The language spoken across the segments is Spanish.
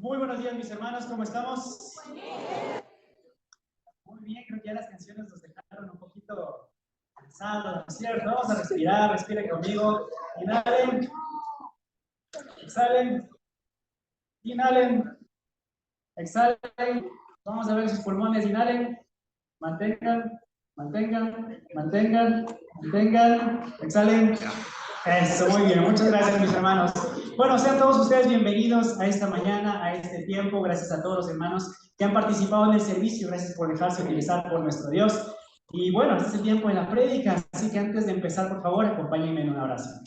Muy buenos días, mis hermanos, ¿cómo estamos? Muy bien, creo que ya las canciones nos dejaron un poquito cansados, ¿no es cierto? Vamos a respirar, respiren conmigo. Inhalen, exhalen, inhalen, exhalen. Vamos a ver sus pulmones, inhalen, mantengan, mantengan, mantengan, mantengan, exhalen. Eso, muy bien, muchas gracias, mis hermanos. Bueno, sean todos ustedes bienvenidos a esta mañana, a este tiempo. Gracias a todos los hermanos que han participado en el servicio. Gracias por dejarse utilizar por nuestro Dios. Y bueno, este es el tiempo de la prédica, así que antes de empezar, por favor, acompáñenme en una oración.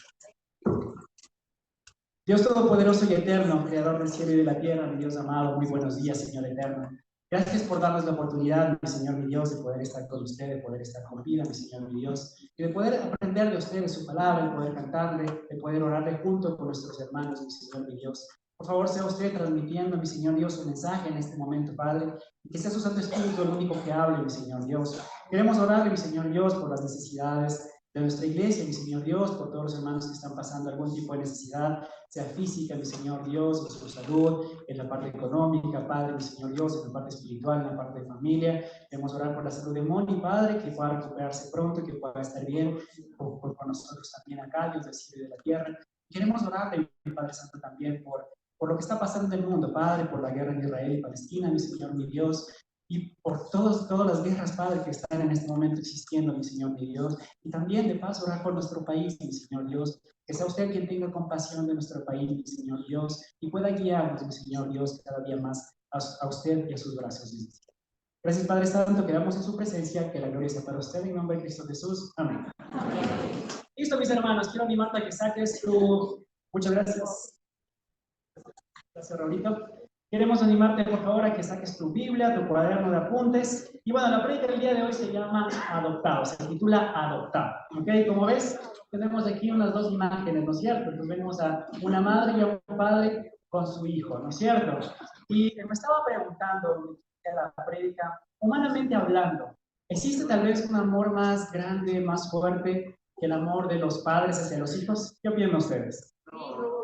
Dios Todopoderoso y Eterno, Creador del cielo y de la tierra, mi Dios amado, muy buenos días, Señor Eterno. Gracias por darnos la oportunidad, mi Señor, mi Dios, de poder estar con usted, de poder estar con vida, mi Señor, mi Dios, y de poder aprender de usted, de su palabra, de poder cantarle, de poder orarle junto con nuestros hermanos, mi Señor, mi Dios. Por favor, sea usted transmitiendo, mi Señor Dios, su mensaje en este momento, Padre, y que sea su Santo Espíritu el único que hable, mi Señor Dios. Queremos orarle, mi Señor Dios, por las necesidades de nuestra iglesia, mi Señor Dios, por todos los hermanos que están pasando algún tipo de necesidad, sea física, mi Señor Dios, en su salud, en la parte económica, Padre, mi Señor Dios, en la parte espiritual, en la parte de familia. Queremos orar por la salud de Moni, Padre, que pueda recuperarse pronto, que pueda estar bien, por nosotros también acá, Dios del cielo y de la tierra. Queremos orarle, mi Padre Santo, también por lo que está pasando en el mundo, Padre, por la guerra en Israel y Palestina, mi Señor, mi Dios, y por todas las guerras, Padre, que están en este momento existiendo, mi Señor, mi Dios, y también de paso orar por nuestro país, mi Señor Dios, que sea usted quien tenga compasión de nuestro país, mi Señor Dios, y pueda guiarnos, mi Señor Dios, cada día más a usted y a sus brazos, mi Señor. Gracias, Padre Santo, quedamos en su presencia, que la gloria sea para usted, en nombre de Cristo Jesús. Amén. Listo, mis hermanos, quiero animarte a que saques tu... Muchas gracias. Gracias, Raulito. Queremos animarte, por favor, a que saques tu Biblia, tu cuaderno de apuntes. Y bueno, la prédica del día de hoy se llama Adoptado, se titula Adoptado. ¿Ok? Como ves, tenemos aquí unas dos imágenes, ¿no es cierto? Entonces vemos a una madre y a un padre con su hijo, ¿no es cierto? Y me estaba preguntando en la prédica, humanamente hablando, ¿existe tal vez un amor más grande, más fuerte que el amor de los padres hacia los hijos? ¿Qué opinan ustedes? No.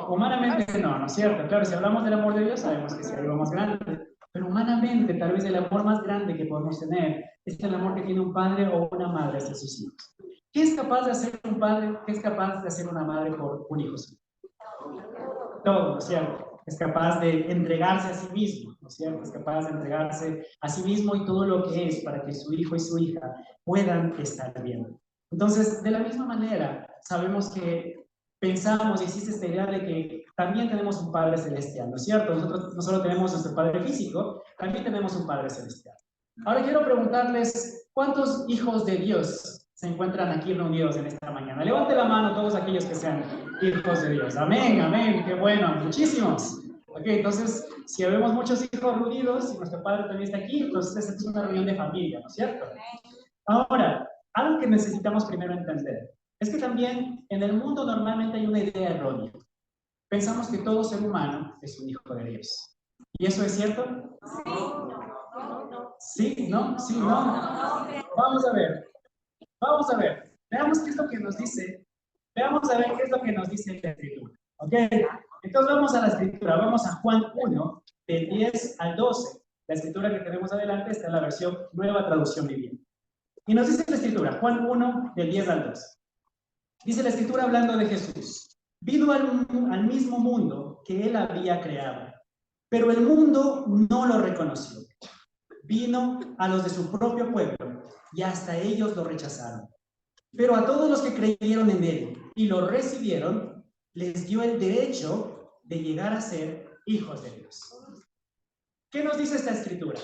Humanamente no, ¿no es cierto? Claro, si hablamos del amor de Dios sabemos que es algo más grande, pero humanamente tal vez el amor más grande que podemos tener es el amor que tiene un padre o una madre hacia sus hijos. ¿Qué es capaz de hacer un padre? ¿Qué es capaz de hacer una madre por un hijo suyo? Todo, ¿no es cierto? Es capaz de entregarse a sí mismo, ¿no es cierto? Es capaz de entregarse a sí mismo y todo lo que es para que su hijo y su hija puedan estar bien. Entonces, de la misma manera, sabemos que pensamos y existe esta idea de que también tenemos un Padre Celestial, ¿no es cierto? Nosotros no solo tenemos nuestro Padre físico, también tenemos un Padre Celestial. Ahora quiero preguntarles, ¿cuántos hijos de Dios se encuentran aquí reunidos en esta mañana? Levante la mano todos aquellos que sean hijos de Dios. Amén, amén, qué bueno, muchísimos. Ok, entonces, si vemos muchos hijos reunidos y nuestro Padre también está aquí, entonces esta es una reunión de familia, ¿no es cierto? Ahora, algo que necesitamos primero entender es que también en el mundo normalmente hay una idea errónea. Pensamos que todo ser humano es un hijo de Dios. ¿Y eso es cierto? Sí, ¿no? Sí, ¿no? Vamos a ver. Vamos a ver. Veamos qué es lo que nos dice. Veamos a ver qué es lo que nos dice la Escritura. ¿Ok? Entonces vamos a la Escritura. Vamos a Juan 1, del 10 al 12. La Escritura que tenemos adelante está en la versión Nueva Traducción Viviente. Y nos dice la Escritura, Juan 1, del 10 al 12. Dice la Escritura hablando de Jesús. Vino al mismo mundo que él había creado, pero el mundo no lo reconoció. Vino a los de su propio pueblo y hasta ellos lo rechazaron. Pero a todos los que creyeron en él y lo recibieron, les dio el derecho de llegar a ser hijos de Dios. ¿Qué nos dice esta Escritura?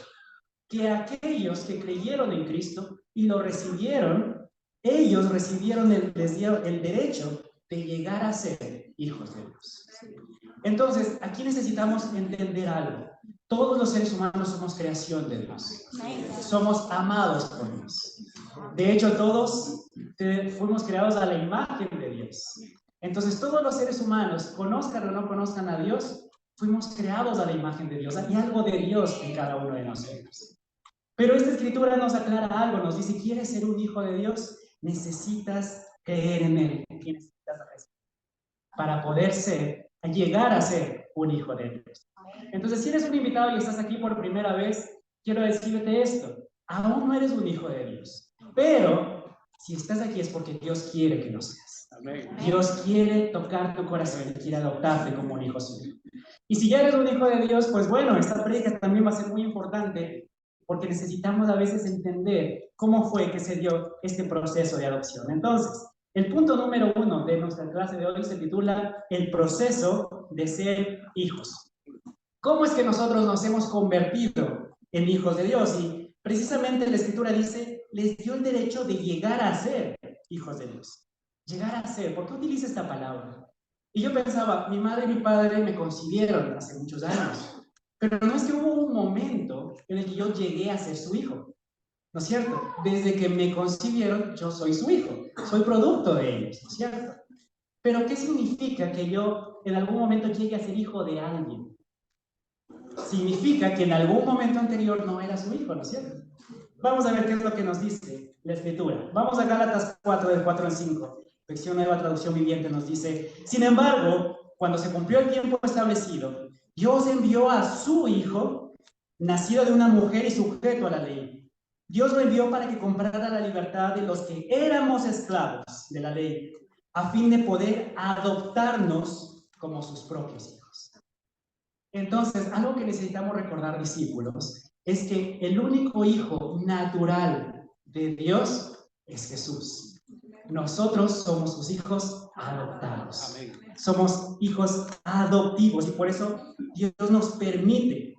Que aquellos que creyeron en Cristo y lo recibieron, ellos recibieron les dio el derecho de llegar a ser hijos de Dios. Entonces, aquí necesitamos entender algo. Todos los seres humanos somos creación de Dios. Somos amados por Dios. De hecho, todos fuimos creados a la imagen de Dios. Entonces, todos los seres humanos, conozcan o no conozcan a Dios, fuimos creados a la imagen de Dios. Hay algo de Dios en cada uno de nosotros. Pero esta Escritura nos aclara algo, nos dice, ¿quieres ser un hijo de Dios? Necesitas creer en Él. Necesitas para poder llegar a ser un hijo de Dios. Entonces, si eres un invitado y estás aquí por primera vez, quiero decirte esto. Aún no eres un hijo de Dios. Pero, si estás aquí es porque Dios quiere que lo seas. Dios quiere tocar tu corazón y quiere adoptarte como un hijo suyo. Y si ya eres un hijo de Dios, pues bueno, esta prédica también va a ser muy importante porque necesitamos a veces entender cómo fue que se dio este proceso de adopción. Entonces, el punto número 1 de nuestra clase de hoy se titula El proceso de ser hijos. ¿Cómo es que nosotros nos hemos convertido en hijos de Dios? Y precisamente la Escritura dice, les dio el derecho de llegar a ser hijos de Dios. Llegar a ser, ¿por qué utiliza esta palabra? Y yo pensaba, mi madre y mi padre me concibieron hace muchos años, pero no es que hubo un momento en el que yo llegué a ser su hijo, ¿no es cierto? Desde que me concibieron, yo soy su hijo, soy producto de ellos, ¿no es cierto? Pero ¿qué significa que yo en algún momento llegue a ser hijo de alguien? Significa que en algún momento anterior no era su hijo, ¿no es cierto? Vamos a ver qué es lo que nos dice la Escritura. Vamos a Gálatas 4, del 4 al 5. Versión Nueva Traducción Viviente nos dice, sin embargo, cuando se cumplió el tiempo establecido, Dios envió a su Hijo, nacido de una mujer y sujeto a la ley. Dios lo envió para que comprara la libertad de los que éramos esclavos de la ley, a fin de poder adoptarnos como sus propios hijos. Entonces, algo que necesitamos recordar, discípulos, es que el único hijo natural de Dios es Jesús. Nosotros somos sus hijos adoptados. Somos hijos adoptivos y por eso Dios nos permite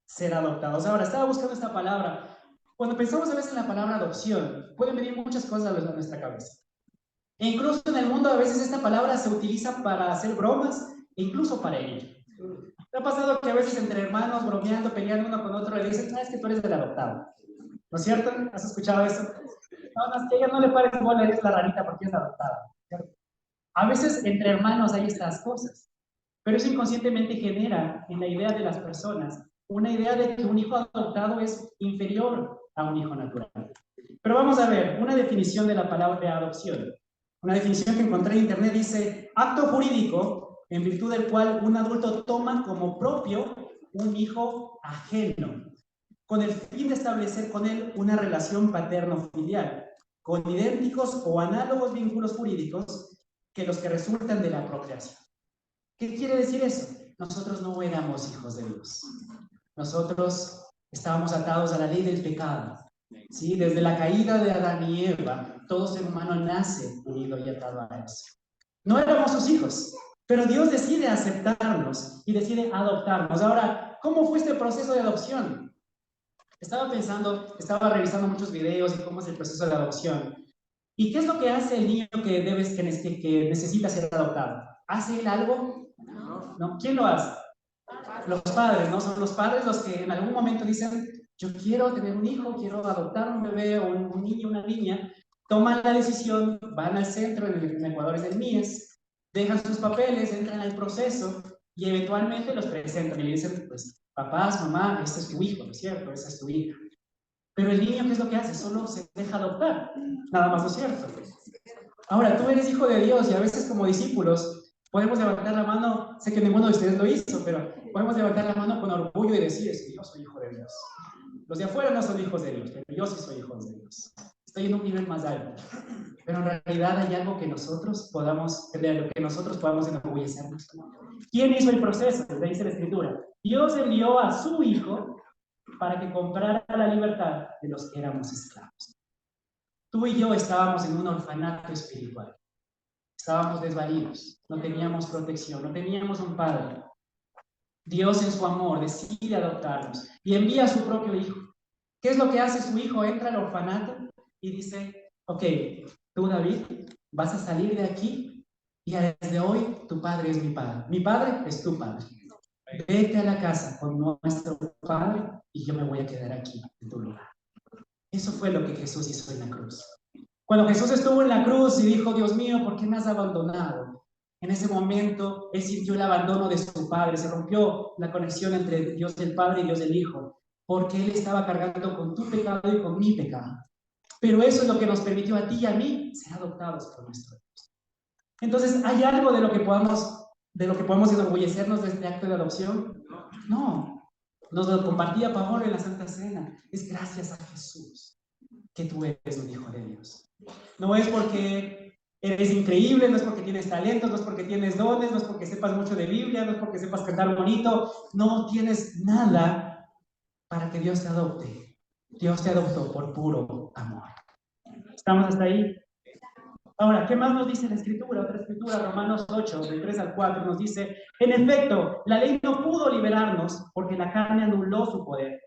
ser adoptados. Ahora, estaba buscando esta palabra. Cuando pensamos a veces en la palabra adopción, pueden venir muchas cosas a nuestra cabeza. E incluso en el mundo a veces esta palabra se utiliza para hacer bromas e incluso para herir. ¿Te ha pasado que a veces entre hermanos, bromeando, peleando uno con otro, le dicen, es que tú eres el adoptado? ¿No es cierto? ¿Has escuchado eso? No, es que a ella no le parece bola, eres la rarita porque es adoptada. ¿Cierto? A veces entre hermanos hay estas cosas, pero eso inconscientemente genera en la idea de las personas una idea de que un hijo adoptado es inferior a un hijo natural. Pero vamos a ver, una definición de la palabra de adopción. Una definición que encontré en internet dice, acto jurídico en virtud del cual un adulto toma como propio un hijo ajeno, con el fin de establecer con él una relación paterno-filial, con idénticos o análogos vínculos jurídicos que los que resultan de la procreación. ¿Qué quiere decir eso? Nosotros no éramos hijos de Dios. Nosotros estábamos atados a la ley del pecado. ¿Sí? Desde la caída de Adán y Eva, todo ser humano nace unido y atado a eso. No éramos sus hijos, pero Dios decide aceptarnos y decide adoptarnos. Ahora, ¿cómo fue este proceso de adopción? Estaba pensando, estaba revisando muchos videos y cómo es el proceso de adopción. ¿Y qué es lo que hace el niño que necesita ser adoptado? ¿Hace él algo? No. ¿Quién lo hace? Los padres, ¿no? Son los padres los que en algún momento dicen, yo quiero tener un hijo, quiero adoptar un bebé o un niño, una niña, toman la decisión, van al centro, en Ecuador es el MIES, dejan sus papeles, entran al proceso y eventualmente los presentan y le dicen, pues, papás, mamá, este es tu hijo, ¿no es cierto? Esa es tu hija. Pero el niño, ¿qué es lo que hace? Solo se deja adoptar, nada más, ¿no es cierto? Ahora, tú eres hijo de Dios y a veces como discípulos podemos levantar la mano, sé que ninguno de ustedes lo hizo, pero podemos levantar la mano con orgullo y decir, es que yo soy hijo de Dios. Los de afuera no son hijos de Dios, pero yo sí soy hijo de Dios. Estoy en un nivel más alto. Pero en realidad hay algo que nosotros podamos, de lo que nosotros podamos enorgullecernos. ¿Quién hizo el proceso? Desde dice la Escritura. Dios envió a su Hijo para que comprara la libertad de los que éramos esclavos. Tú y yo estábamos en un orfanato espiritual. Estábamos desvalidos, no teníamos protección, no teníamos un padre. Dios en su amor decide adoptarnos y envía a su propio hijo. ¿Qué es lo que hace su hijo? Entra al orfanato y dice, ok, tú David, vas a salir de aquí y desde hoy tu padre es mi padre es tu padre. Vete a la casa con nuestro padre y yo me voy a quedar aquí en tu lugar. Eso fue lo que Jesús hizo en la cruz. Cuando Jesús estuvo en la cruz y dijo, Dios mío, ¿por qué me has abandonado? En ese momento, él sintió el abandono de su Padre, se rompió la conexión entre Dios del Padre y Dios del Hijo, porque él estaba cargando con tu pecado y con mi pecado. Pero eso es lo que nos permitió a ti y a mí ser adoptados por nuestro Dios. Entonces, ¿hay algo de lo que podamos enorgullecernos de este acto de adopción? No, nos lo compartía Pablo en la Santa Cena. Es gracias a Jesús que tú eres un hijo de Dios. No es porque eres increíble, no es porque tienes talentos, no es porque tienes dones, no es porque sepas mucho de Biblia, no es porque sepas cantar bonito. No tienes nada para que Dios te adopte. Dios te adoptó por puro amor. ¿Estamos hasta ahí? Ahora, ¿qué más nos dice la Escritura? Otra Escritura, Romanos 8, del 3 al 4, nos dice: en efecto, la ley no pudo liberarnos porque la carne anuló su poder.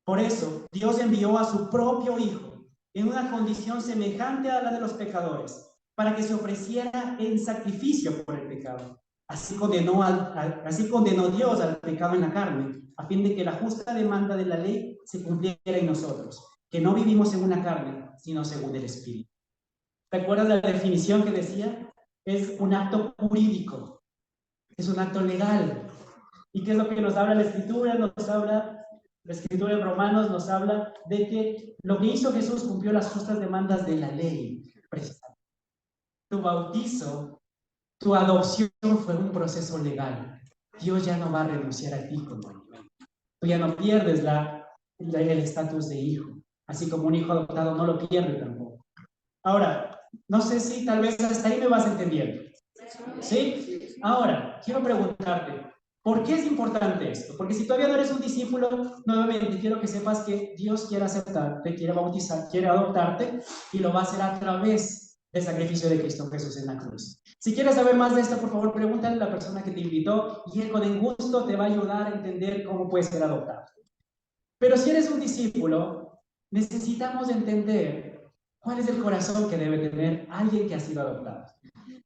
Por eso, Dios envió a su propio Hijo en una condición semejante a la de los pecadores, para que se ofreciera en sacrificio por el pecado. Así condenó Dios al pecado en la carne, a fin de que la justa demanda de la ley se cumpliera en nosotros, que no vivimos según la carne, sino según el Espíritu. ¿Te acuerdas la definición que decía? Es un acto jurídico, es un acto legal. ¿Y qué es lo que nos habla la Escritura? La Escritura en Romanos nos habla de que lo que hizo Jesús cumplió las justas demandas de la ley, precisamente. Tu bautizo, tu adopción fue un proceso legal. Dios ya no va a renunciar a ti como hijo. Tú ya no pierdes el estatus de hijo, así como un hijo adoptado no lo pierde tampoco. Ahora, no sé si tal vez hasta ahí me vas entendiendo. ¿Sí? Ahora, quiero preguntarte, ¿por qué es importante esto? Porque si todavía no eres un discípulo, nuevamente quiero que sepas que Dios quiere aceptarte, quiere bautizar, quiere adoptarte y lo va a hacer a través del sacrificio de Cristo Jesús en la cruz. Si quieres saber más de esto, por favor, pregúntale a la persona que te invitó y él con el gusto te va a ayudar a entender cómo puedes ser adoptado. Pero si eres un discípulo, necesitamos entender cuál es el corazón que debe tener alguien que ha sido adoptado.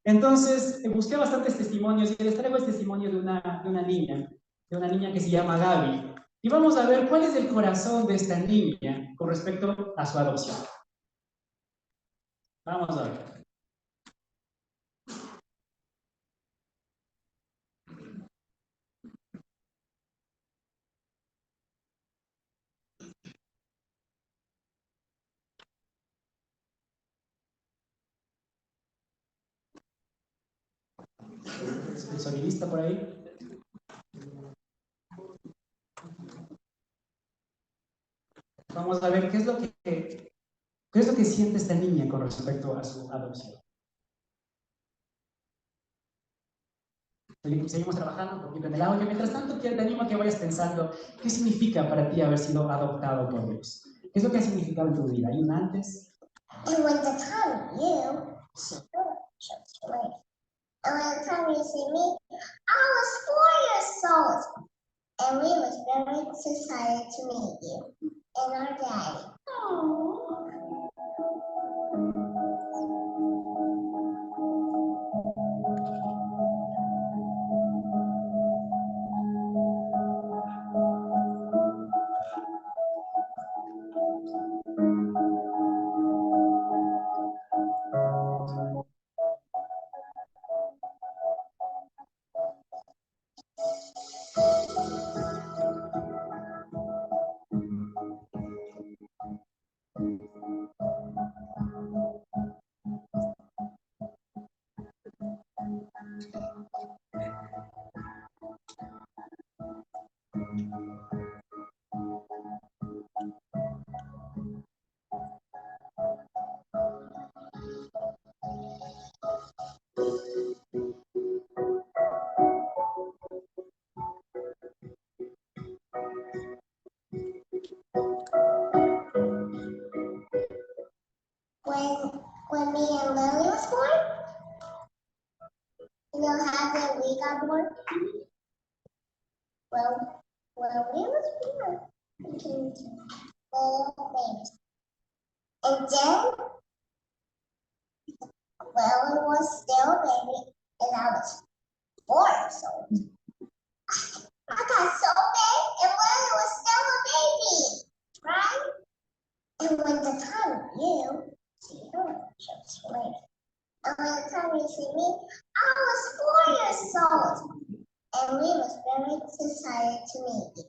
Entonces, busqué bastantes testimonios y les traigo el testimonio de una niña que se llama Gaby. Y vamos a ver cuál es el corazón de esta niña con respecto a su adopción. Vamos a ver. ¿El sonidista por ahí? Vamos a ver qué es lo que siente esta niña con respecto a su adopción. Seguimos trabajando un poquito en el audio. Mientras tanto, te animo a que vayas pensando qué significa para ti haber sido adoptado por Dios. ¿Qué es lo que ha significado en tu vida? ¿Hay un antes? And when the time you and when the time you see me, I was 4 years old, and we was very excited to meet you and our daddy. Aww. When me and Lily was born, you know how that we got born? Well, when we was born, we came to little babies. And then, Lily was still a baby, and I was 4 years old. I got so big, and Lily was still a baby, right? And when the time you see her, she was later. And when the time you see me, I was 4 years old. And we was very excited to meet you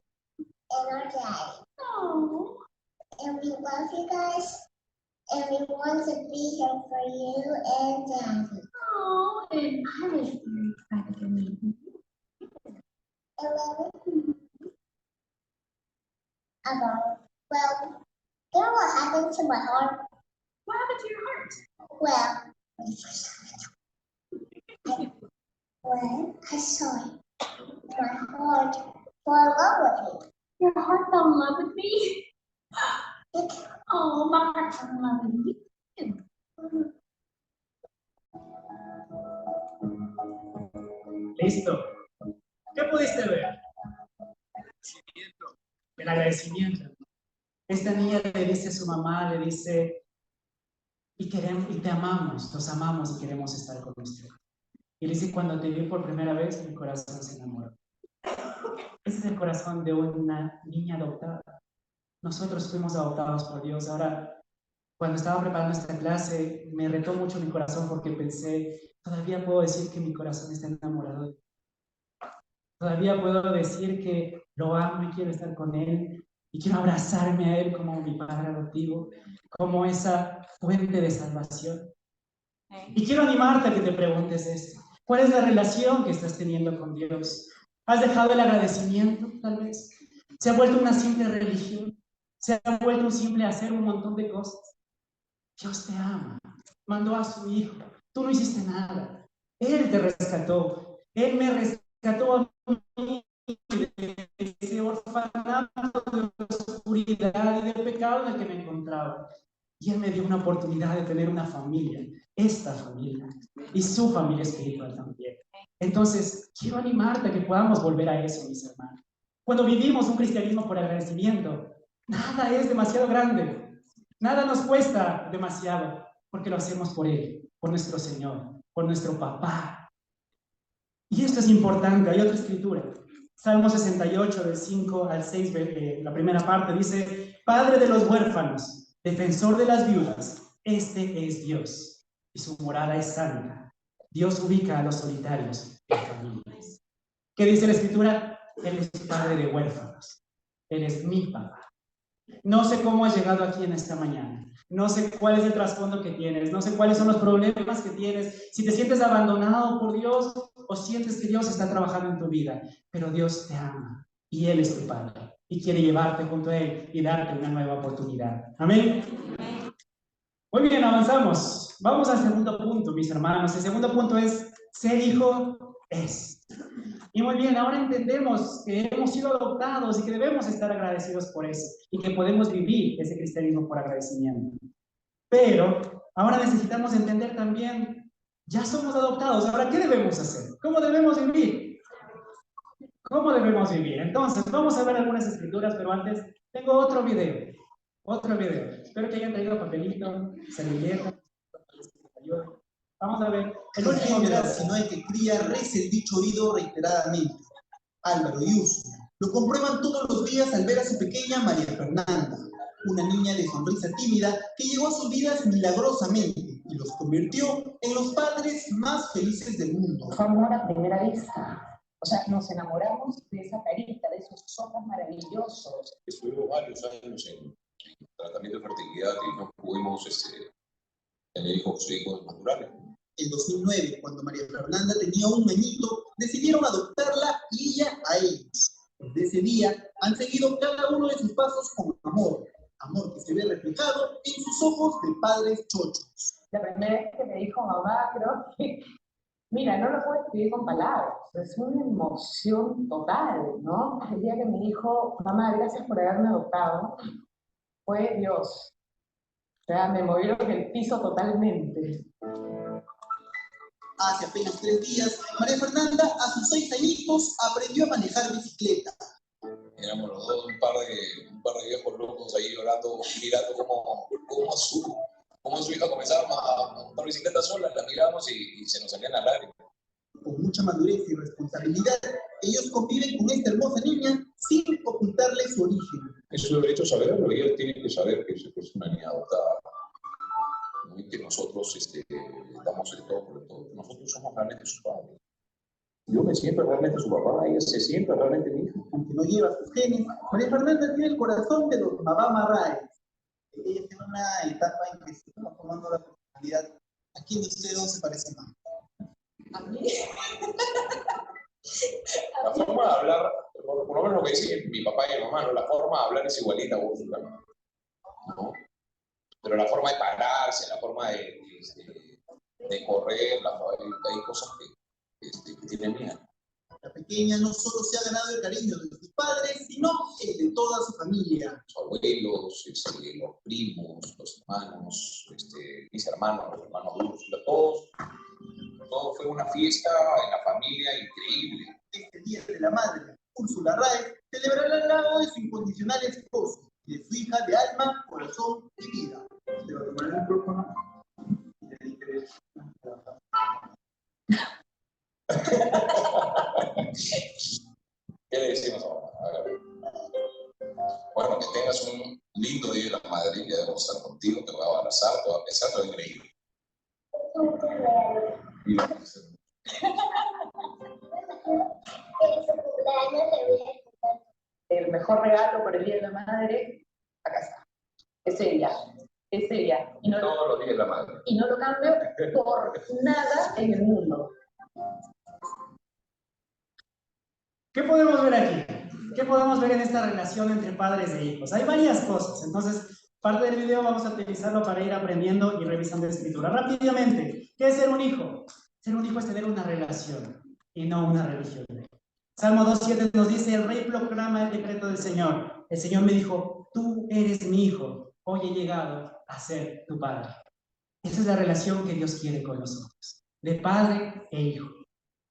and our daddy. Aww. And we love you guys. And we want to be here for you and daddy. Oh, and I was very excited to meet you. And Lily? happened to my heart? What happened to your heart? Well, when I saw it, my heart fell in love with it. Your heart fell in love with me? Oh, my heart fell in love with you. Listo. ¿Qué pudiste ver? El agradecimiento. Esta niña le dice a su mamá, le dice, y te amamos, los amamos y queremos estar con usted. Y le dice, cuando te vi por primera vez, mi corazón se enamoró. Ese es el corazón de una niña adoptada. Nosotros fuimos adoptados por Dios. Ahora, cuando estaba preparando esta clase, me retó mucho mi corazón porque pensé, todavía puedo decir que mi corazón está enamorado de Él. Todavía puedo decir que lo amo y quiero estar con Él. Y quiero abrazarme a Él como mi padre adoptivo, como esa fuente de salvación. Y quiero animarte a que te preguntes esto. ¿Cuál es la relación que estás teniendo con Dios? ¿Has dejado el agradecimiento, tal vez? ¿Se ha vuelto una simple religión? ¿Se ha vuelto un simple hacer un montón de cosas? Dios te ama. Mandó a su Hijo. Tú no hiciste nada. Él te rescató. Él me rescató a mí de ese orfanato de oscuridad y de pecado en el que me encontraba. Y Él me dio una oportunidad de tener una familia, esta familia, y su familia espiritual también. Entonces, quiero animarte a que podamos volver a eso, mis hermanos. Cuando vivimos un cristianismo por agradecimiento, nada es demasiado grande, nada nos cuesta demasiado, porque lo hacemos por Él, por nuestro Señor, por nuestro Papá. Y esto es importante, hay otra escritura. Salmo 68, del 5 al 6, la primera parte, dice, Padre de los huérfanos, defensor de las viudas, este es Dios, y su morada es santa. Dios ubica a los solitarios en familias. ¿Qué dice la escritura? Él es padre de huérfanos. Él es mi papá. No sé cómo has llegado aquí en esta mañana. No sé cuál es el trasfondo que tienes. No sé cuáles son los problemas que tienes. Si te sientes abandonado por Dios o sientes que Dios está trabajando en tu vida. Pero Dios te ama y Él es tu Padre. Y quiere llevarte junto a Él y darte una nueva oportunidad. Amén. Muy bien, avanzamos. Vamos al segundo punto, mis hermanos. El segundo punto es, ser hijo es. Y muy bien, ahora entendemos que hemos sido adoptados y que debemos estar agradecidos por eso y que podemos vivir ese cristianismo por agradecimiento. Pero ahora necesitamos entender también, ya somos adoptados, ahora ¿qué debemos hacer? ¿Cómo debemos vivir? ¿Cómo debemos vivir? Entonces, vamos a ver algunas escrituras, pero antes tengo otro video. Otro video. Espero que hayan traído papelito, servilleta. Vamos a ver el último video. Si no hay que criar, reza el dicho oído reiteradamente. Álvaro y Úrsula lo comprueban todos los días al ver a su pequeña María Fernanda, una niña de sonrisa tímida que llegó a sus vidas milagrosamente y los convirtió en los padres más felices del mundo. Fue amor a primera vista. O sea, nos enamoramos de esa carita, de esos ojos maravillosos. Estuvimos varios años en tratamiento de fertilidad y no pudimos tener hijos naturales. En 2009, cuando María Fernanda tenía un añito, decidieron adoptarla y ella a ellos. Desde ese día han seguido cada uno de sus pasos con amor, amor que se ve reflejado en sus ojos de padres chochos. La primera vez que me dijo mamá, creo que, mira, no lo puedo escribir con palabras, es una emoción total, ¿no? El día que me dijo, mamá, gracias por haberme adoptado, fue Dios. O sea, me movieron el piso totalmente. Hace apenas 3 días, María Fernanda, a sus 6 añitos, aprendió a manejar bicicleta. Éramos los dos un par de viejos locos ahí llorando, mirando cómo su hija comenzaba a montar bicicleta sola, la mirábamos y se nos salían las lágrimas. Con mucha madurez y responsabilidad, ellos conviven con esta hermosa niña sin ocultarle su origen. Es su derecho saberlo y él tiene que saber que es una niña adoptada. Y que nosotros damos el todo por el todo. Nosotros somos realmente su padre. Yo me siento realmente su papá, ella se siente realmente mi hija. Aunque no lleva sus genes, María Fernanda tiene el corazón de los Mabama Ella está en una etapa en que se está formando la personalidad. ¿A quién de ustedes dos se parece más? ¿A mí? La forma de hablar, por lo menos lo que dicen mi papá y mi mamá, ¿no? La forma de hablar es igualita a Úrsula, ¿no? pero la forma de pararse, la forma de correr, hay cosas que tienen miedo. La pequeña no solo se ha ganado el cariño de sus padres, sino el de toda su familia. Los abuelos, los primos, los hermanos, mis hermanos, los hermanos Úrsula, todo fue una fiesta en la familia increíble. Este Día de la Madre, Úrsula Raez celebrará al lado de su incondicional esposo y de su hija de alma, corazón y vida. Le va a tomar el micrófono y le dice, ¿Qué le decimos ahora? A ver. Bueno, que tengas un lindo Día de la Madre, que debo estar contigo, te voy a abrazar, te voy a besar, todo increíble. Y lo que sea. El mejor regalo para el Día de la Madre, a casa. Es ella. Y no, Todos los días de la madre. y no lo cambio por nada en el mundo. ¿Qué podemos ver aquí? ¿Qué podemos ver en esta relación entre padres e hijos? Hay varias cosas, entonces parte del video vamos a utilizarlo para ir aprendiendo y revisando la escritura. Rápidamente, ¿qué es ser un hijo? Ser un hijo es tener una relación y no una religión. Salmo 2.7 nos dice, el rey proclama el decreto del Señor. El Señor me dijo, tú eres mi hijo, hoy he llegado a ser tu padre. Esa es la relación que Dios quiere con nosotros, de padre e hijo.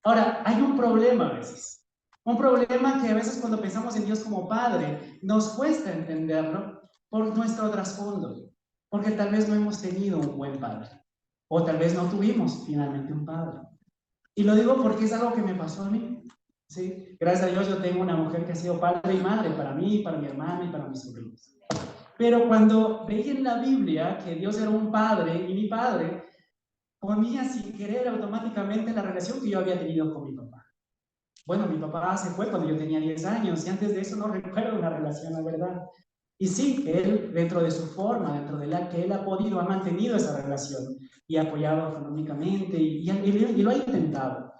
Ahora, hay un problema a veces. Un problema que a veces cuando pensamos en Dios como Padre, nos cuesta entenderlo por nuestro trasfondo, porque tal vez no hemos tenido un buen padre, o tal vez no tuvimos finalmente un padre. Y lo digo porque es algo que me pasó a mí. ¿Sí? Gracias a Dios yo tengo una mujer que ha sido padre y madre para mí, para mi hermana y para mis sobrinos. Pero cuando veí en la Biblia que Dios era un padre y mi padre, ponía sin querer automáticamente la relación que yo había tenido con mi papá. Bueno, mi papá se fue cuando yo tenía 10 años y antes de eso no recuerdo una relación, la verdad. Y sí, él, dentro de su forma, dentro de la que él ha podido, ha mantenido esa relación y ha apoyado económicamente y lo ha intentado.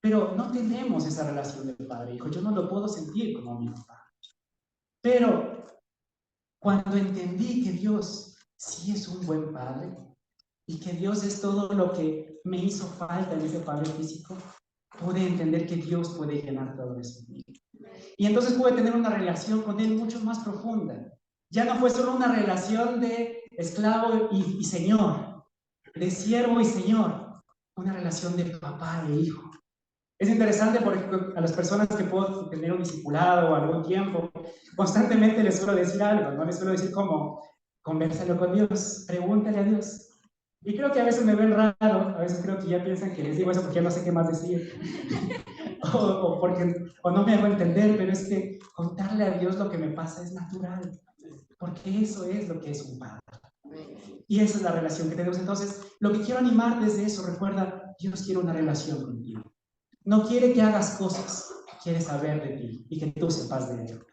Pero no tenemos esa relación de padre-hijo. Yo no lo puedo sentir como mi papá. Pero cuando entendí que Dios sí es un buen padre y que Dios es todo lo que me hizo falta en ese padre físico, pude entender que Dios puede llenar todo eso en mí. Y entonces pude tener una relación con Él mucho más profunda. Ya no fue solo una relación de esclavo y señor, de siervo y señor, una relación de papá e hijo. Es interesante porque a las personas que puedo tener un discipulado o algún tiempo, constantemente les suelo decir algo, no les suelo decir como, convérsalo con Dios, pregúntale a Dios. Y creo que a veces me ven raro, a veces creo que ya piensan que les digo eso porque ya no sé qué más decir. o no me hago entender, pero es que contarle a Dios lo que me pasa es natural, porque eso es lo que es un padre. Y esa es la relación que tenemos. Entonces, lo que quiero animar desde eso, recuerda, Dios quiere una relación contigo. No quiere que hagas cosas, quiere saber de ti y que tú sepas de él.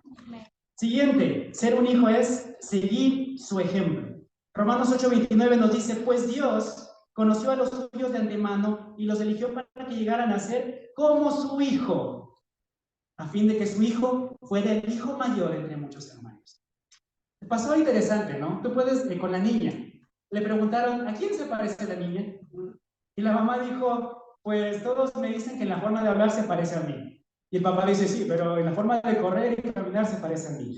Siguiente, ser un hijo es seguir su ejemplo. Romanos 8:29 nos dice, pues Dios conoció a los suyos de antemano y los eligió para que llegaran a ser como su hijo, a fin de que su hijo fuera el hijo mayor entre muchos hermanos. Pasó interesante, ¿no? Tú puedes, con la niña, le preguntaron, ¿a quién se parece la niña? Y la mamá dijo, pues todos me dicen que en la forma de hablar se parece a mí. Y el papá dice, sí, pero en la forma de correr y caminar se parece a mí.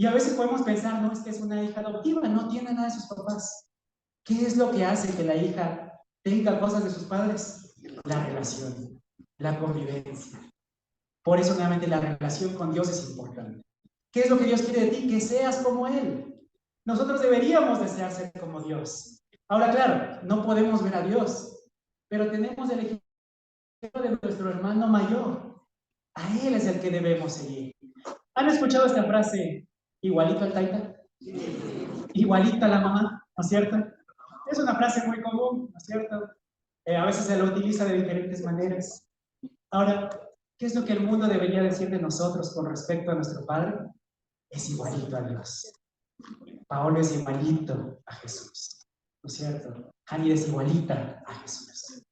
Y a veces podemos pensar, no, es que es una hija adoptiva, no tiene nada de sus papás. ¿Qué es lo que hace que la hija tenga cosas de sus padres? La relación, la convivencia. Por eso, nuevamente, la relación con Dios es importante. ¿Qué es lo que Dios quiere de ti? Que seas como Él. Nosotros deberíamos desear ser como Dios. Ahora, claro, no podemos ver a Dios, pero tenemos el ejemplo de nuestro hermano mayor. A Él es el que debemos seguir. ¿Han escuchado esta frase? Igualito al taita, igualita a la mamá, ¿no es cierto? Es una frase muy común, ¿no es cierto? A veces se la utiliza de diferentes maneras. Ahora, ¿qué es lo que el mundo debería decir de nosotros con respecto a nuestro Padre? Es igualito a Dios. Paolo es igualito a Jesús, ¿no es cierto? Hani es igualita a Jesús.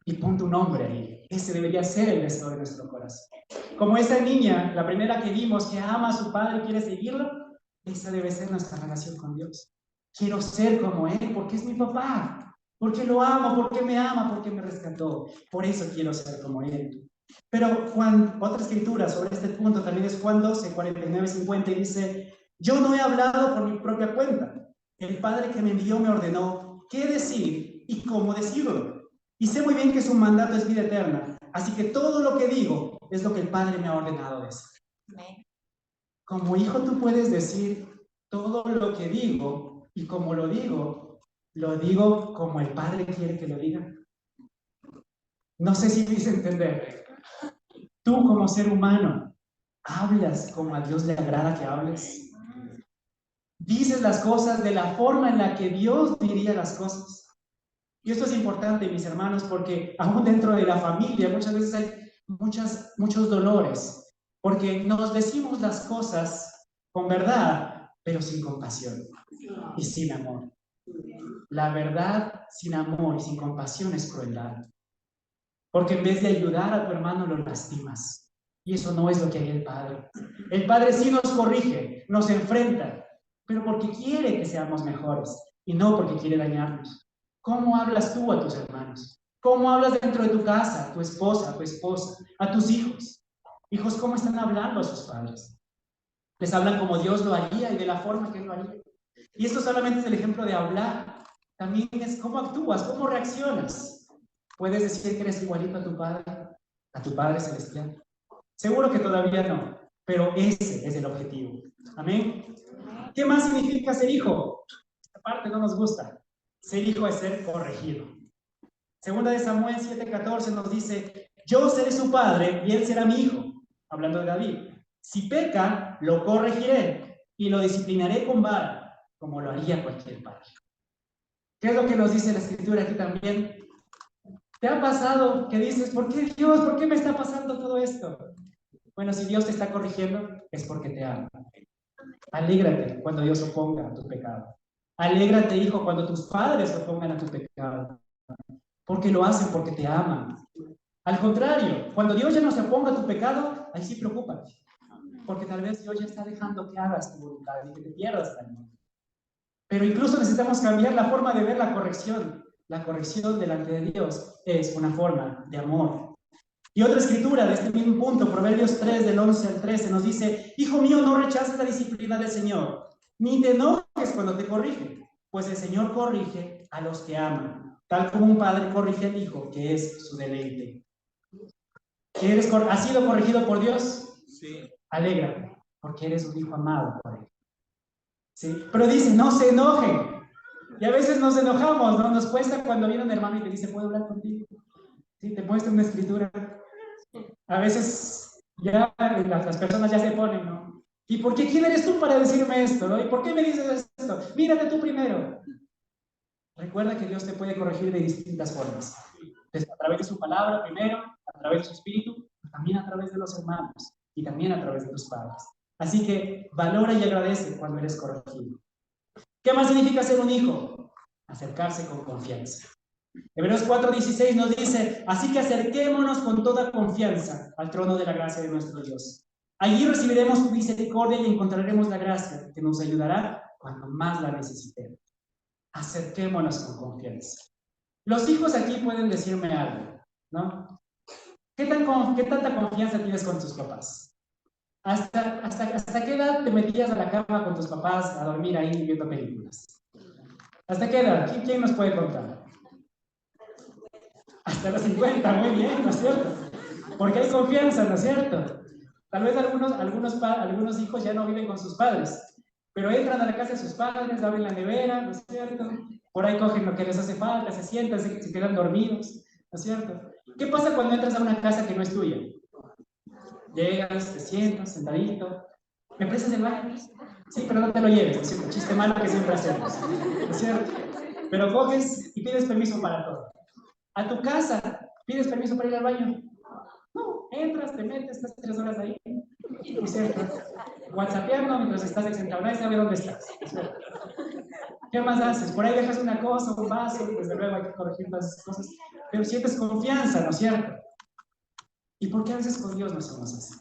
Y pon tu nombre ahí. Ese debería ser el deseo de nuestro corazón. Como esa niña, la primera que vimos, que ama a su padre y quiere seguirlo, esa debe ser nuestra relación con Dios. Quiero ser como Él, porque es mi papá. Porque lo amo, porque me ama, porque me rescató. Por eso quiero ser como Él. Pero otra escritura sobre este punto también es Juan 12, 49, 50, y dice: yo no he hablado por mi propia cuenta. El Padre que me envió me ordenó qué decir y cómo decirlo. Y sé muy bien que su mandato es vida eterna. Así que todo lo que digo es lo que el Padre me ha ordenado decir. Como hijo tú puedes decir todo lo que digo, y como lo digo como el Padre quiere que lo diga. No sé si me hice entender. Tú como ser humano, ¿hablas como a Dios le agrada que hables? ¿Dices las cosas de la forma en la que Dios diría las cosas? Y esto es importante, mis hermanos, porque aún dentro de la familia muchas veces hay muchos dolores, porque nos decimos las cosas con verdad, pero sin compasión y sin amor. La verdad sin amor y sin compasión es crueldad. Porque en vez de ayudar a tu hermano, lo lastimas. Y eso no es lo que haría el Padre. El Padre sí nos corrige, nos enfrenta, pero porque quiere que seamos mejores y no porque quiere dañarnos. ¿Cómo hablas tú a tus hermanos? ¿Cómo hablas dentro de tu casa, a tu esposa, a tus hijos? Hijos, ¿cómo están hablando a sus padres? Les hablan como Dios lo haría y de la forma que Él lo haría. Y esto solamente es el ejemplo de hablar. También es cómo actúas, cómo reaccionas. ¿Puedes decir que eres igualito a tu Padre Celestial? Seguro que todavía no, pero ese es el objetivo. ¿Amén? ¿Qué más significa ser hijo? Esta parte no nos gusta. Ser hijo es ser corregido. Segunda de Samuel 7:14 nos dice: yo seré su padre y él será mi hijo. Hablando de David. Si peca, lo corregiré y lo disciplinaré con vara, como lo haría cualquier padre. ¿Qué es lo que nos dice la Escritura aquí también? ¿Te ha pasado que dices: ¿por qué Dios? ¿Por qué me está pasando todo esto? Bueno, si Dios te está corrigiendo, es porque te ama. Alégrate cuando Dios oponga a tu pecado. Alégrate, hijo, cuando tus padres opongan a tu pecado. Porque lo hacen porque te aman. Al contrario, cuando Dios ya no se oponga a tu pecado, ahí sí preocúpate. Porque tal vez Dios ya está dejando que hagas tu voluntad y que te pierdas también. Pero incluso necesitamos cambiar la forma de ver la corrección. La corrección delante de Dios es una forma de amor. Y otra escritura de este mismo punto, Proverbios 3, del 11 al 13, nos dice: hijo mío, no rechaces la disciplina del Señor, ni te enojes cuando te corrige, pues el Señor corrige a los que aman, tal como un padre corrige al hijo, que es su deleite. ¿Has sido corregido por Dios? Sí. Alégrate, porque eres un hijo amado por Él. ¿Sí? Pero dice: no se enojen. Y a veces nos enojamos, ¿no? Nos cuesta cuando viene un hermano y te dice: ¿puedo hablar contigo? Sí, te muestra una escritura. A veces ya las personas ya se ponen, ¿no? ¿Y por qué? ¿Quién eres tú para decirme esto? ¿No? ¿Y por qué me dices esto? Mírate tú primero. Recuerda que Dios te puede corregir de distintas formas. A través de su palabra primero, a través de su espíritu, pero también a través de los hermanos y también a través de tus padres. Así que valora y agradece cuando eres corregido. ¿Qué más significa ser un hijo? Acercarse con confianza. Hebreos 4:16 nos dice: así que acerquémonos con toda confianza al trono de la gracia de nuestro Dios. Allí recibiremos su misericordia y encontraremos la gracia que nos ayudará cuando más la necesitemos. Acerquémonos con confianza. Los hijos aquí pueden decirme algo, ¿no? ¿Qué tanta confianza tienes con tus papás? ¿Hasta qué edad te metías a la cama con tus papás a dormir ahí viendo películas? ¿Hasta qué edad? ¿Quién nos puede contar? Hasta los 50, muy bien, ¿no es cierto? Porque hay confianza, ¿no es cierto? Tal vez algunos hijos ya no viven con sus padres, pero entran a la casa de sus padres, abren la nevera, ¿no es cierto? Por ahí cogen lo que les hace falta, se sientan, se quedan dormidos, ¿no es cierto? ¿Qué pasa cuando entras a una casa que no es tuya? Llegas, te sientas, sentadito. ¿Me prestas el baño? Sí, pero no te lo lleves, ¿no es cierto? Chiste malo que siempre hacemos, ¿no es cierto? Pero coges y pides permiso para todo. A tu casa, ¿pides permiso para ir al baño? No, entras, te metes, estás 3 horas ahí, ¿no es cierto? WhatsAppeando mientras estás exentado, nadie sabe dónde estás. ¿Qué más haces? Por ahí dejas una cosa, un vaso, desde luego hay que corregir todas esas cosas, pero sientes confianza, ¿no es cierto? ¿Y por qué a veces con Dios no somos así?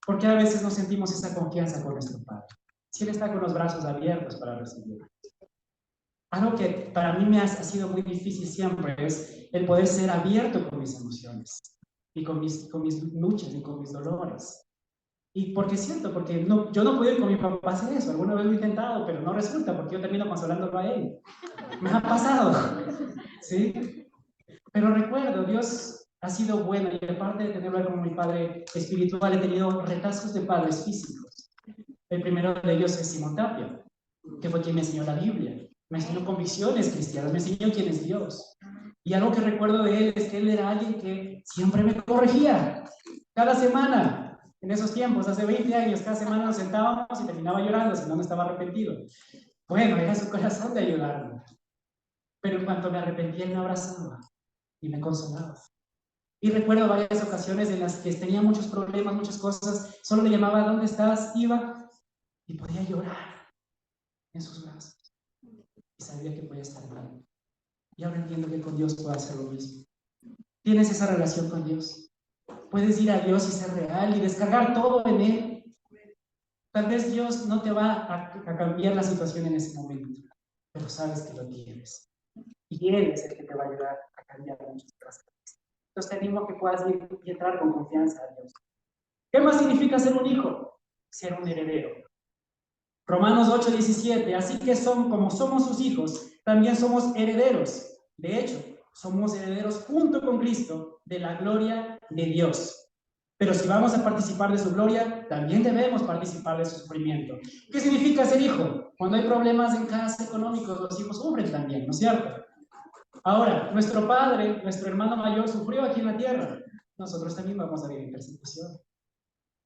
¿Por qué a veces no sentimos esa confianza con nuestro Padre? Si Él está con los brazos abiertos para recibirlo. Algo que para mí me ha sido muy difícil siempre es el poder ser abierto con mis emociones y con mis luchas y con mis dolores. Y porque es cierto, porque no, yo no puedo ir con mi papá a hacer eso. Alguna vez lo he intentado, pero no resulta porque yo termino consolándolo a él. Me ha pasado, ¿sí? Pero recuerdo, Dios ha sido bueno y aparte de tenerlo como mi padre espiritual, he tenido retazos de padres físicos. El primero de ellos es Simón Tapia, que fue quien me enseñó la Biblia, me enseñó convicciones cristianas, me enseñó quién es Dios. Y algo que recuerdo de él es que él era alguien que siempre me corregía, cada semana. En esos tiempos, hace 20 años, cada semana nos sentábamos y terminaba llorando, si no, no estaba arrepentido. Bueno, era su corazón de ayudarme. Pero en cuanto me arrepentía, él me abrazaba y me consolaba. Y recuerdo varias ocasiones en las que tenía muchos problemas, muchas cosas, solo le llamaba, ¿dónde estás? Iba y podía llorar en sus brazos. Y sabía que podía estar mal. Y ahora entiendo que con Dios puedo hacer lo mismo. ¿Tienes esa relación con Dios? Puedes ir a Dios y ser real y descargar todo en Él. Tal vez Dios no te va a cambiar la situación en ese momento, pero sabes que lo tienes. Y Él es el que te va a ayudar a cambiar muchas cosas. Entonces te animo a que puedas ir y entrar con confianza a Dios. ¿Qué más significa ser un hijo? Ser un heredero. Romanos 8:17, así que como somos sus hijos, también somos herederos. De hecho, somos herederos junto con Cristo de la gloria de Dios. Pero si vamos a participar de su gloria, también debemos participar de su sufrimiento. ¿Qué significa ser hijo? Cuando hay problemas en casa económicos, los hijos sufren también, ¿no es cierto? Ahora, nuestro padre, nuestro hermano mayor sufrió aquí en la tierra. Nosotros también vamos a vivir persecución.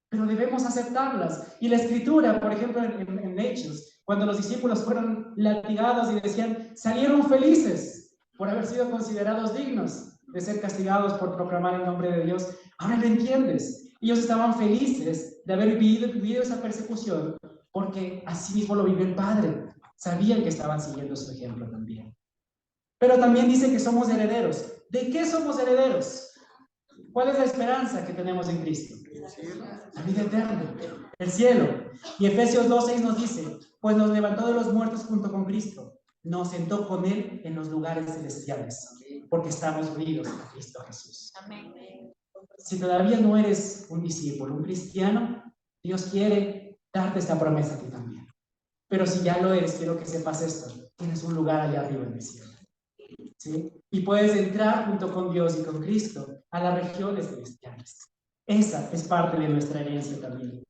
Pero debemos aceptarlas. Y la escritura, por ejemplo, en Hechos, cuando los discípulos fueron latigados y decían, salieron felices por haber sido considerados dignos de ser castigados por proclamar el nombre de Dios. Ahora lo entiendes. Ellos estaban felices de haber vivido esa persecución porque así mismo lo vivió el Padre. Sabían que estaban siguiendo su ejemplo también. Pero también dice que somos herederos. ¿De qué somos herederos? ¿Cuál es la esperanza que tenemos en Cristo? La vida eterna, el cielo. Y Efesios 2:6 nos dice, pues nos levantó de los muertos junto con Cristo, nos sentó con Él en los lugares celestiales, porque estamos unidos a Cristo Jesús. Amén. Si todavía no eres un discípulo, un cristiano, Dios quiere darte esta promesa a ti también. Pero si ya lo eres, quiero que sepas esto, tienes un lugar allá arriba en el cielo. ¿Sí? Y puedes entrar junto con Dios y con Cristo a las regiones celestiales. Esa es parte de nuestra herencia también.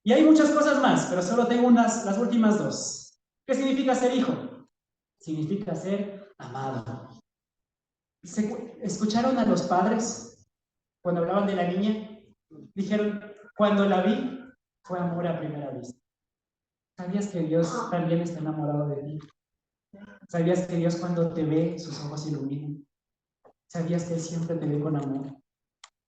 Y hay muchas cosas más, pero solo tengo las últimas dos. ¿Qué significa ser hijo? Significa ser amado. ¿Escucharon a los padres cuando hablaban de la niña? Dijeron, cuando la vi, fue amor a primera vista. ¿Sabías que Dios también está enamorado de ti? ¿Sabías que Dios cuando te ve, sus ojos se iluminan? ¿Sabías que Él siempre te ve con amor?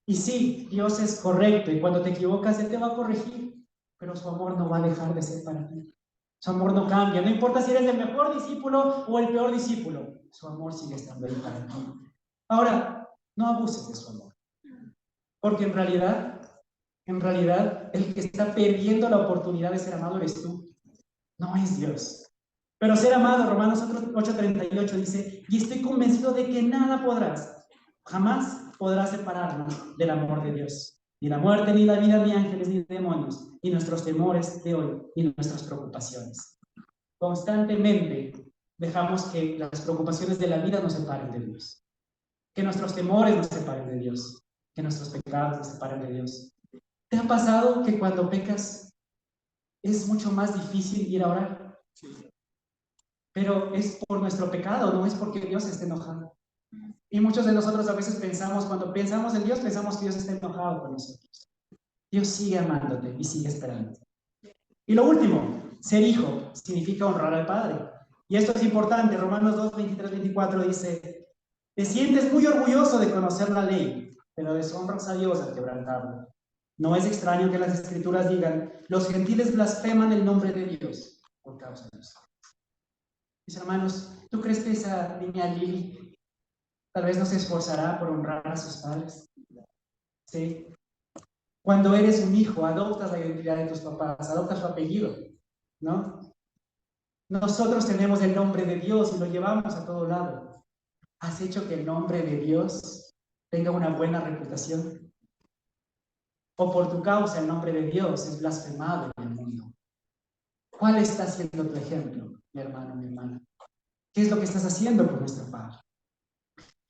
Y sí, Dios es correcto y cuando te equivocas, Él te va a corregir, pero su amor no va a dejar de ser para ti. Su amor no cambia, no importa si eres el mejor discípulo o el peor discípulo, su amor sigue estando ahí para ti. Ahora, no abuses de su amor, porque en realidad, el que está perdiendo la oportunidad de ser amado eres tú, no es Dios. Pero ser amado, Romanos 8:38 dice, y estoy convencido de que nada jamás podrás separarnos del amor de Dios. Ni la muerte, ni la vida, ni ángeles, ni demonios, ni nuestros temores de hoy, ni nuestras preocupaciones. Constantemente dejamos que las preocupaciones de la vida nos separen de Dios. Que nuestros temores nos separen de Dios. Que nuestros pecados nos separen de Dios. ¿Te ha pasado que cuando pecas es mucho más difícil ir a orar? Pero es por nuestro pecado, no es porque Dios esté enojado. Y muchos de nosotros a veces cuando pensamos en Dios, pensamos que Dios está enojado con nosotros. Dios sigue amándote y sigue esperando. Y lo último, ser hijo significa honrar al Padre. Y esto es importante, Romanos 2:23-24 dice, te sientes muy orgulloso de conocer la ley, pero deshonras a Dios al quebrantarla. No es extraño que las escrituras digan, los gentiles blasfeman el nombre de Dios por causa de nosotros. Mis hermanos, ¿tú crees que esa niña Lili tal vez no se esforzará por honrar a sus padres? ¿Sí? Cuando eres un hijo, adoptas la identidad de tus papás, adoptas su apellido, ¿no? Nosotros tenemos el nombre de Dios y lo llevamos a todo lado. ¿Has hecho que el nombre de Dios tenga una buena reputación? ¿O por tu causa el nombre de Dios es blasfemado en el mundo? ¿Cuál está siendo tu ejemplo, mi hermano, mi hermana? ¿Qué es lo que estás haciendo por nuestro Padre?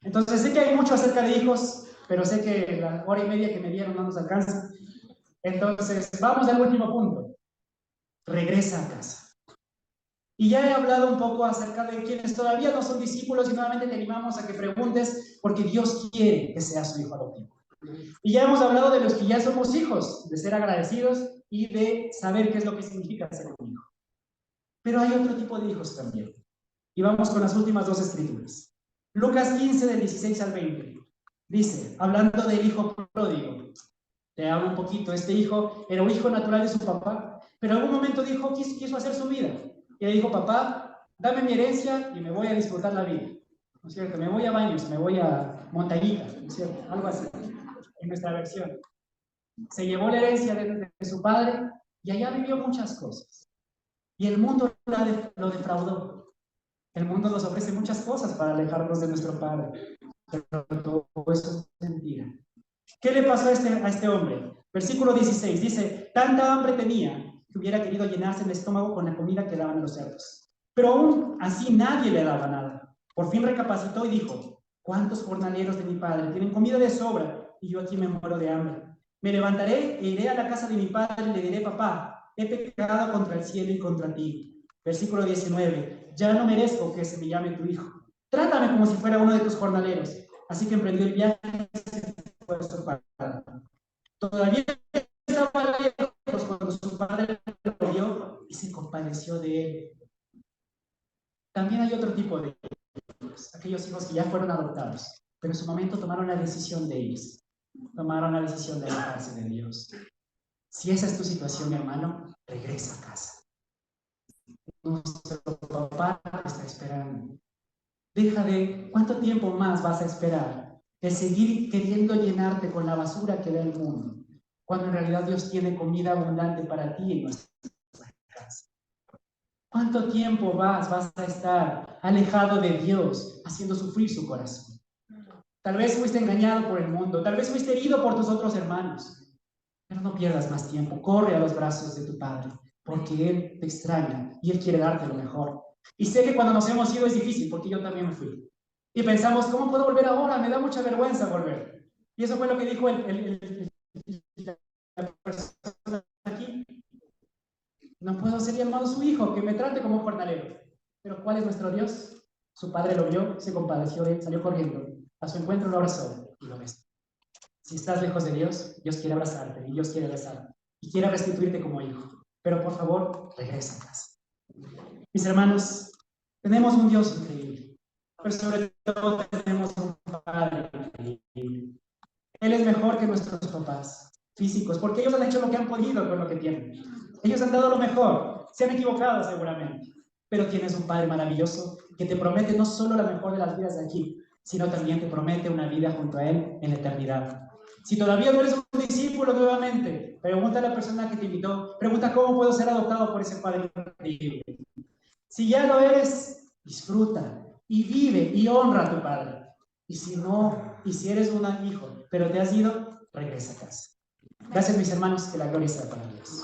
Entonces sé que hay mucho acerca de hijos, pero sé que la hora y media que me dieron no nos alcanza. Entonces vamos al último punto. Regresa a casa. Y ya he hablado un poco acerca de quienes todavía no son discípulos y nuevamente te animamos a que preguntes porque Dios quiere que seas su hijo adoptivo. Y ya hemos hablado de los que ya somos hijos, de ser agradecidos y de saber qué es lo que significa ser un hijo. Pero hay otro tipo de hijos también. Y vamos con las últimas dos escrituras. Lucas 15, del 16 al 20. Dice, hablando del hijo pródigo, te hablo un poquito, este hijo era un hijo natural de su papá, pero en algún momento dijo, quiso hacer su vida. Y le dijo, papá, dame mi herencia y me voy a disfrutar la vida. ¿No es cierto? Me voy a Baños, me voy a Montañita, ¿no es cierto? Algo así, en nuestra versión. Se llevó la herencia de su padre y allá vivió muchas cosas. Y el mundo lo defraudó. El mundo nos ofrece muchas cosas para alejarnos de nuestro Padre, pero todo eso es mentira. ¿Qué le pasó a este hombre? Versículo 16 dice, tanta hambre tenía que hubiera querido llenarse el estómago con la comida que daban los cerdos. Pero aún así nadie le daba nada. Por fin recapacitó y dijo, ¿cuántos jornaleros de mi padre tienen comida de sobra y yo aquí me muero de hambre? Me levantaré e iré a la casa de mi padre y le diré, papá, he pecado contra el cielo y contra ti. Versículo 19, ya no merezco que se me llame tu hijo. Trátame como si fuera uno de tus jornaleros. Así que emprendió el viaje y se fue. Todavía estaba lejos cuando su padre lo vio y se compadeció de él. También hay otro tipo de hijos, aquellos hijos que ya fueron adoptados, pero en su momento tomaron la decisión de ellos. Tomaron la decisión de alejarse de Dios. Si esa es tu situación, hermano, regresa a casa. Nuestro papá te está esperando. Deja de, ¿cuánto tiempo más vas a esperar de seguir queriendo llenarte con la basura que da el mundo, cuando en realidad Dios tiene comida abundante para ti en nuestra casa? ¿Cuánto tiempo vas a estar alejado de Dios, haciendo sufrir su corazón? Tal vez fuiste engañado por el mundo, tal vez fuiste herido por tus otros hermanos, pero no pierdas más tiempo, corre a los brazos de tu Padre, porque Él te extraña y Él quiere darte lo mejor. Y sé que cuando nos hemos ido es difícil, porque yo también me fui. Y pensamos, ¿cómo puedo volver ahora? Me da mucha vergüenza volver. Y eso fue lo que dijo la persona aquí. No puedo ser llamado su hijo, que me trate como un jornalero. Pero ¿cuál es nuestro Dios? Su padre lo vio, se compadeció de él, salió corriendo. A su encuentro lo abrazó y lo besó. Si estás lejos de Dios, Dios quiere abrazarte y Dios quiere besarte y quiere restituirte como hijo. Pero por favor, regresa a casa. Mis hermanos, tenemos un Dios increíble, pero sobre todo tenemos un Padre increíble. Él es mejor que nuestros papás físicos, porque ellos han hecho lo que han podido con lo que tienen. Ellos han dado lo mejor, se han equivocado seguramente, pero tienes un Padre maravilloso que te promete no solo la mejor de las vidas de aquí, sino también te promete una vida junto a Él en la eternidad. Si todavía no eres un discípulo nuevamente, pregunta a la persona que te invitó, pregunta cómo puedo ser adoptado por ese Padre increíble. Si ya lo eres, disfruta y vive y honra a tu Padre. Y si no, y si eres un hijo, pero te has ido, regresa a casa. Gracias, mis hermanos, que la gloria sea para Dios.